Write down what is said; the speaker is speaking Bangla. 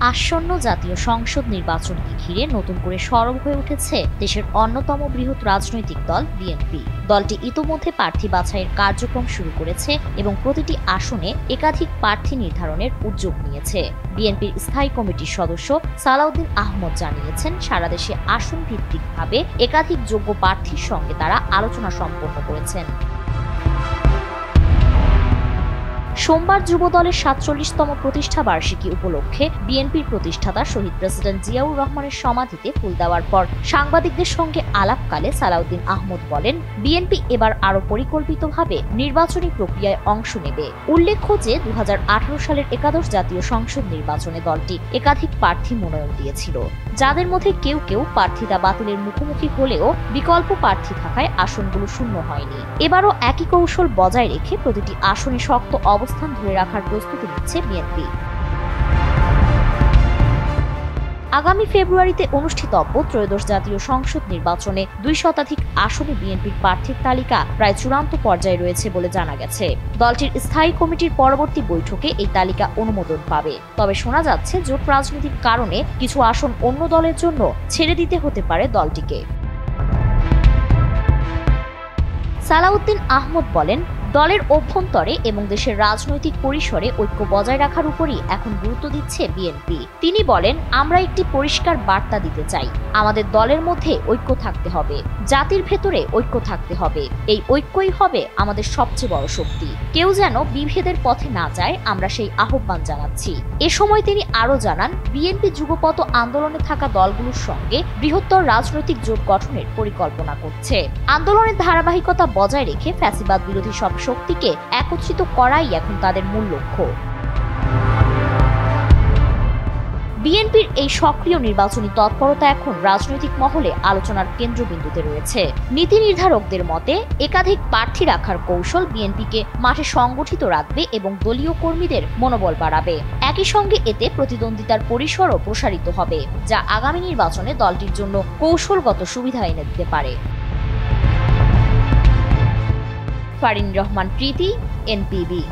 আসন্ন জাতীয় সংসদ নির্বাচনকে ঘিরে নতুন করে সরব হয়ে উঠেছে দেশের অন্যতম বৃহৎ রাজনৈতিক দল বিএনপি। দলটি ইতোমধ্যে প্রার্থী বাছাইয়ের কার্যক্রম শুরু করেছে এবং প্রতিটি আসনে একাধিক প্রার্থী নির্ধারণের উদ্যোগ নিয়েছে। বিএনপির স্থায়ী কমিটির সদস্য সালাউদ্দিন আহমদ জানিয়েছেন, সারা দেশে আসন ভিত্তিকভাবে একাধিক যোগ্য প্রার্থীর সঙ্গে তারা আলোচনা সম্পন্ন করেছেন। সোমবার যুব দলের ৪৭তম প্রতিষ্ঠা বার্ষিকী উপলক্ষে বিএনপির প্রতিষ্ঠাতা শহীদ প্রেসিডেন্ট জিয়াউর রহমানের সমাধিতে ফুল দেওয়ার পর সাংবাদিকদের সঙ্গে আলাপকালে সালাউদ্দিন আহমদ বলেন, বিএনপি এবার আরও পরিকল্পিতভাবে নির্বাচনী প্রক্রিয়ায় অংশ নেবে। উল্লেখ্য যে ২০১৮ সালের একাদশ জাতীয় সংসদ নির্বাচনে দলটি একাধিক প্রার্থী মনোনয়ন দিয়েছিল, যাদের মধ্যে কেউ কেউ প্রার্থিতা বাতিলের মুখোমুখি হলেও বিকল্প প্রার্থী থাকায় আসনগুলো শূন্য হয়নি। এবারও একই কৌশল বজায় রেখে প্রতিটি আসনে শক্ত অবস্থান ধরে রাখার প্রস্তুতি নিচ্ছে বিএনপি। আগামী ফেব্রুয়ারিতে অনুষ্ঠিতব্য ত্রয়োদশ জাতীয় সংসদ নির্বাচনে ২ শতাধিক আসনে বিএনপির প্রার্থীর তালিকা প্রায় চূড়ান্ত পর্যায়ে রয়েছে বলে জানা গেছে। দলটির স্থায়ী কমিটির পরবর্তী বৈঠকে এই তালিকা অনুমোদন পাবে। তবে শোনা যাচ্ছে জোট রাজনৈতিক কারণে কিছু আসন অন্য দলের জন্য ছেড়ে দিতে হতে পারে দলটিকে। সালাউদ্দিন আহমদ বলেন, দলের অভ্যন্তরে এবং দেশের রাজনৈতিক পরিসরে ঐক্য বজায় রাখার উপরই এখন গুরুত্ব দিচ্ছে বিএনপি। তিনি বলেন, আমরা একটি পরিষ্কার বার্তা দিতে চাই, আমাদের দলের মধ্যে ঐক্য থাকতে হবে, জাতির ভেতরে ঐক্য থাকতে হবে। এই ঐক্যই হবে আমাদের সবচেয়ে বড় শক্তি। কেউ যেন বিভেদের পথে না যায়, আমরা সেই আহ্বান জানাচ্ছি। এ সময় তিনি আরও জানান, বিএনপি যুগপৎ আন্দোলনে থাকা দলগুলোর সঙ্গে বৃহত্তর রাজনৈতিক জোট গঠনের পরিকল্পনা করছে। আন্দোলনের ধারাবাহিকতা বজায় রেখে ফ্যাসিবাদ বিরোধী সব শক্তিকে একত্রিত করাই এখন তাদের মূল লক্ষ্য। বিএনপির এই সক্রিয় নির্বাচনী তৎপরতা এখন রাজনৈতিক মহলে আলোচনার কেন্দ্রবিন্দুতে রয়েছে। নীতি নির্ধারকদের মতে একাধিক প্রার্থী রাখার কৌশল বিএনপিকে মাঠে সংগঠিত রাখবে এবং দলীয় কর্মীদের মনোবল বাড়াবে। একই সঙ্গে এতে প্রতিদ্বন্দ্বিতার পরিসরও প্রসারিত হবে, যা আগামী নির্বাচনে দলটির জন্য কৌশলগত সুবিধা এনে দিতে পারে। ফারিন রহমান প্রীতি, এনপিবি।